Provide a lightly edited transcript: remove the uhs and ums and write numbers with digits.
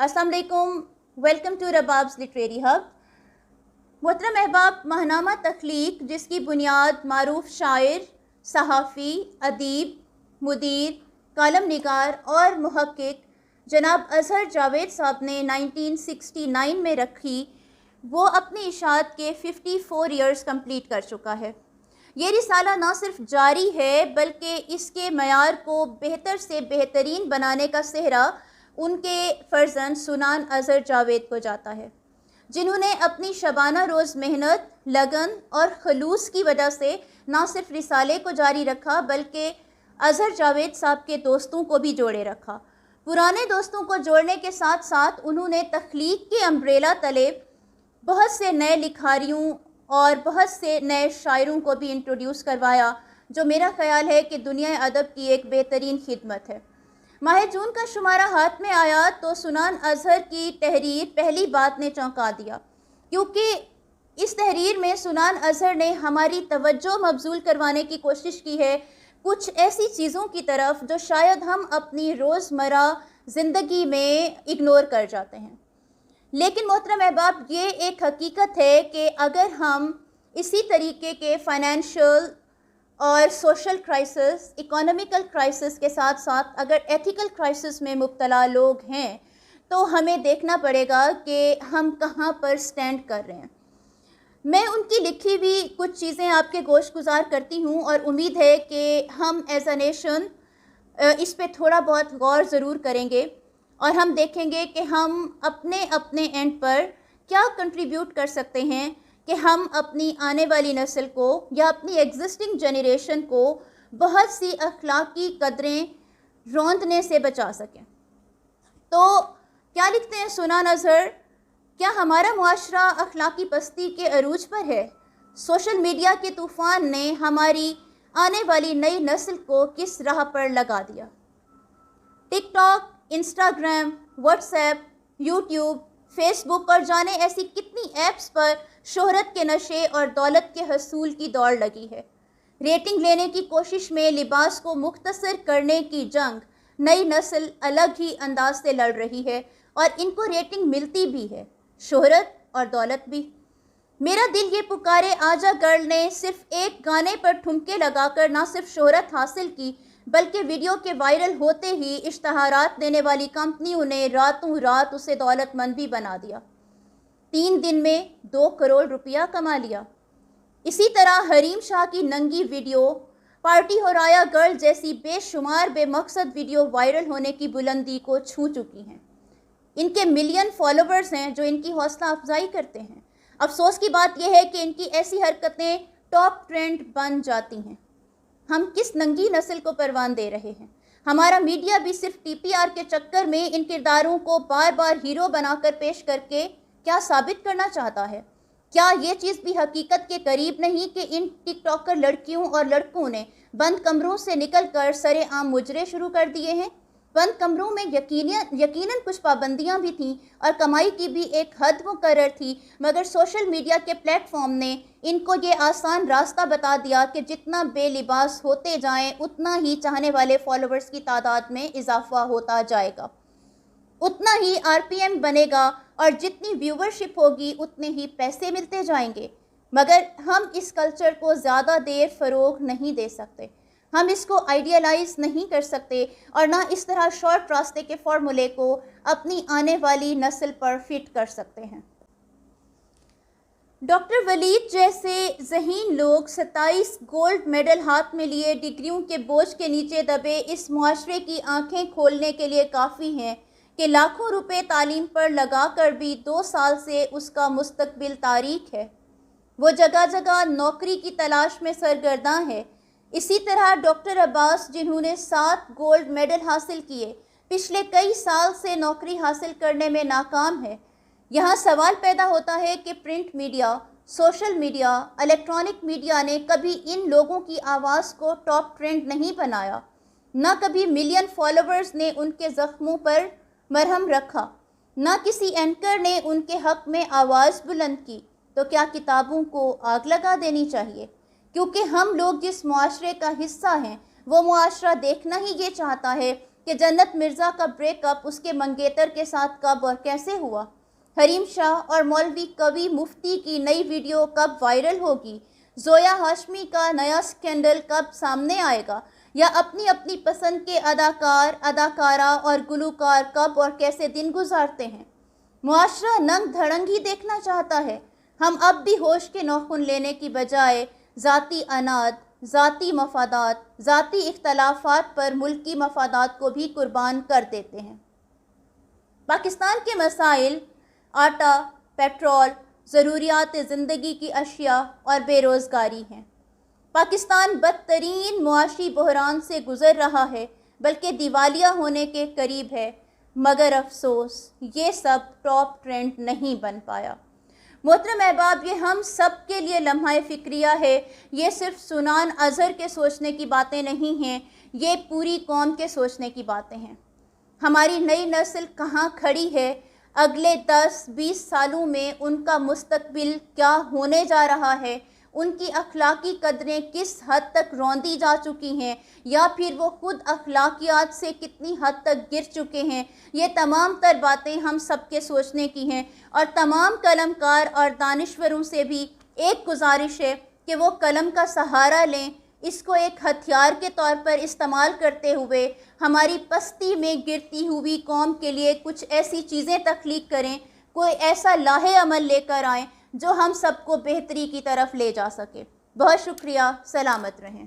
अस्सलाम वालेकुम, welcome to रबाब्स literary hub. मोहतरम अहबाब, माहनामा तख्लीक जिसकी बुनियाद मारूफ शायर, सहाफ़ी, अदीब, मुदीर, कालम निगार और मुहक्किक जनाब अज़हर जावेद साहब ने 1969 में रखी, वो अपनी इशाअत के 54 ईयर्स कंप्लीट कर चुका है। ये रिसाला ना सिर्फ जारी है बल्कि इसके मयार को बेहतर से बेहतरीन बनाने का सेहरा उनके फ़र्जंद सुनान अज़हर जावेद को जाता है, जिन्होंने अपनी शबाना रोज़ मेहनत, लगन और खलूस की वजह से ना सिर्फ रिसाले को जारी रखा बल्कि अज़हर जावेद साहब के दोस्तों को भी जोड़े रखा। पुराने दोस्तों को जोड़ने के साथ साथ उन्होंने तख्लीक के अम्ब्रेला तले बहुत से नए लिखारियों और बहुत से नए शायरों को भी इंट्रोड्यूस करवाया, जो मेरा ख़याल है कि दुनिया अदब की एक बेहतरीन खिदमत है। माह जून का शुमारा हाथ में आया तो सुनान अज़हर की तहरीर पहली बात ने चौंका दिया, क्योंकि इस तहरीर में सुनान अज़हर ने हमारी तवज्जो मबजूल करवाने की कोशिश की है कुछ ऐसी चीज़ों की तरफ जो शायद हम अपनी रोज़मर्रा ज़िंदगी में इग्नोर कर जाते हैं। लेकिन मोहतरम अहबाब, ये एक हकीकत है कि अगर हम इसी तरीके के फाइनेंशियल और सोशल क्राइसिस, इकोनॉमिकल क्राइसिस के साथ साथ अगर एथिकल क्राइसिस में मुब्तला लोग हैं तो हमें देखना पड़ेगा कि हम कहाँ पर स्टैंड कर रहे हैं। मैं उनकी लिखी हुई कुछ चीज़ें आपके गोश गुजार करती हूँ और उम्मीद है कि हम एज अ नेशन इस पे थोड़ा बहुत गौर ज़रूर करेंगे और हम देखेंगे कि हम अपने अपने एंड पर क्या कंट्रीब्यूट कर सकते हैं कि हम अपनी आने वाली नस्ल को या अपनी एग्जिस्टिंग जनरेशन को बहुत सी अखलाकी कदरें रौंदने से बचा सकें। तो क्या लिखते हैं सुनान अज़हर? क्या हमारा मुआशरा अखलाकी पस्ती के अरूज पर है? सोशल मीडिया के तूफ़ान ने हमारी आने वाली नई नस्ल को किस राह पर लगा दिया? TikTok, Instagram, WhatsApp, YouTube, Facebook और जाने ऐसी कितनी ऐप्स पर शोहरत के नशे और दौलत के हसूल की दौड़ लगी है। रेटिंग लेने की कोशिश में लिबास को मुख्तसर करने की जंग नई नस्ल अलग ही अंदाज से लड़ रही है और इनको रेटिंग मिलती भी है, शोहरत और दौलत भी। मेरा दिल ये पुकारे आजा गर्ल ने सिर्फ एक गाने पर ठुमके लगाकर ना सिर्फ शोहरत हासिल की बल्कि वीडियो के वायरल होते ही इश्तहारात देने वाली कंपनियों ने रातों रात उसे दौलतमंद भी बना दिया। 3 दिन में 2 करोड़ रुपया कमा लिया। इसी तरह हरीम शाह की नंगी वीडियो, पार्टी हो राया गर्ल जैसी बेशुमार बेमकसद वीडियो वायरल होने की बुलंदी को छू चुकी हैं। इनके मिलियन फॉलोवर्स हैं जो इनकी हौसला अफजाई करते हैं। अफसोस की बात यह है कि इनकी ऐसी हरकतें टॉप ट्रेंड बन जाती हैं। हम किस नंगी नस्ल को परवान दे रहे हैं? हमारा मीडिया भी सिर्फ टीपीआर के चक्कर में इन किरदारों को बार बार हीरो बनाकर पेश करके क्या साबित करना चाहता है? क्या ये चीज़ भी हकीकत के करीब नहीं कि इन टिकटॉकर लड़कियों और लड़कों ने बंद कमरों से निकलकर सरेआम मुजरे शुरू कर दिए हैं? बंद कमरों में यकीनन कुछ पाबंदियां भी थीं और कमाई की भी एक हद मुकर्रर थी, मगर सोशल मीडिया के प्लेटफॉर्म ने इनको ये आसान रास्ता बता दिया कि जितना बेलिबास होते जाएं उतना ही चाहने वाले फॉलोअर्स की तादाद में इजाफा होता जाएगा, उतना ही आरपीएम बनेगा और जितनी व्यूवरशिप होगी उतने ही पैसे मिलते जाएंगे। मगर हम इस कल्चर को ज़्यादा देर फ़रोग नहीं दे सकते, हम इसको आइडियलाइज नहीं कर सकते और ना इस तरह शॉर्ट रास्ते के फॉर्मूले को अपनी आने वाली नस्ल पर फिट कर सकते हैं। डॉक्टर वलीद जैसे ज़हीन लोग 27 गोल्ड मेडल हाथ में लिए डिग्रियों के बोझ के नीचे दबे इस मुआशरे की आंखें खोलने के लिए काफ़ी हैं कि लाखों रुपए तालीम पर लगाकर भी 2 साल से उसका मुस्तकबिल तारीक है। वो जगह जगह नौकरी की तलाश में सरगर्दां है। इसी तरह डॉक्टर अब्बास, जिन्होंने 7 गोल्ड मेडल हासिल किए, पिछले कई साल से नौकरी हासिल करने में नाकाम है। यहाँ सवाल पैदा होता है कि print media, social media, electronic media ने कभी इन लोगों की आवाज़ को टॉप ट्रेंड नहीं बनाया, न कभी मिलियन फॉलोवर्स ने उनके ज़ख्मों पर मरहम रखा, न किसी एंकर ने उनके हक़ में आवाज़ बुलंद की। तो क्या किताबों को आग लगा देनी चाहिए? क्योंकि हम लोग जिस मुआशरे का हिस्सा हैं वो मुआशरा देखना ही ये चाहता है کہ جنت مرزا کا بریک اپ اس کے منگیتر کے ساتھ کب اور کیسے ہوا؟ حریم شاہ اور مولوی قوی مفتی کی نئی ویڈیو کب وائرل ہوگی؟ زویا ہاشمی کا نیا سکینڈل کب سامنے آئے گا؟ یا اپنی اپنی پسند کے اداکار، اداکارہ اور گلوکار کب اور کیسے دن گزارتے ہیں؟ معاشرہ ننگ دھڑنگ ہی دیکھنا چاہتا ہے۔ ہم اب بھی ہوش کے ناخن لینے کی بجائے ذاتی اناد، ذاتی مفادات، ذاتی اختلافات پر ملکی مفادات کو بھی قربان کر دیتے ہیں۔ پاکستان کے مسائل آٹا، پیٹرول، ضروریات زندگی کی اشیاء اور بے روزگاری ہیں۔ پاکستان بدترین معاشی بحران سے گزر رہا ہے، بلکہ دیوالیہ ہونے کے قریب ہے، مگر افسوس یہ سب ٹاپ ٹرینڈ نہیں بن پایا۔ محترم احباب، یہ ہم سب کے لیے لمحہ فکریہ ہے۔ یہ صرف سنان اظہر کے سوچنے کی باتیں نہیں ہیں، یہ پوری قوم کے سوچنے کی باتیں ہیں۔ ہماری نئی نسل کہاں کھڑی ہے؟ اگلے 10-20 سالوں میں ان کا مستقبل کیا ہونے جا رہا ہے؟ ان کی اخلاقی قدریں کس حد تک روندی جا چکی ہیں، یا پھر وہ خود اخلاقیات سے کتنی حد تک گر چکے ہیں؟ یہ تمام تر باتیں ہم سب کے سوچنے کی ہیں، اور تمام قلم کار اور دانشوروں سے بھی ایک گزارش ہے کہ وہ قلم کا سہارا لیں، اس کو ایک ہتھیار کے طور پر استعمال کرتے ہوئے ہماری پستی میں گرتی ہوئی قوم کے لیے کچھ ایسی چیزیں تخلیق کریں، کوئی ایسا لاہے عمل لے کر آئیں جو ہم سب کو بہتری کی طرف لے جا سکے۔ بہت شکریہ، سلامت رہیں۔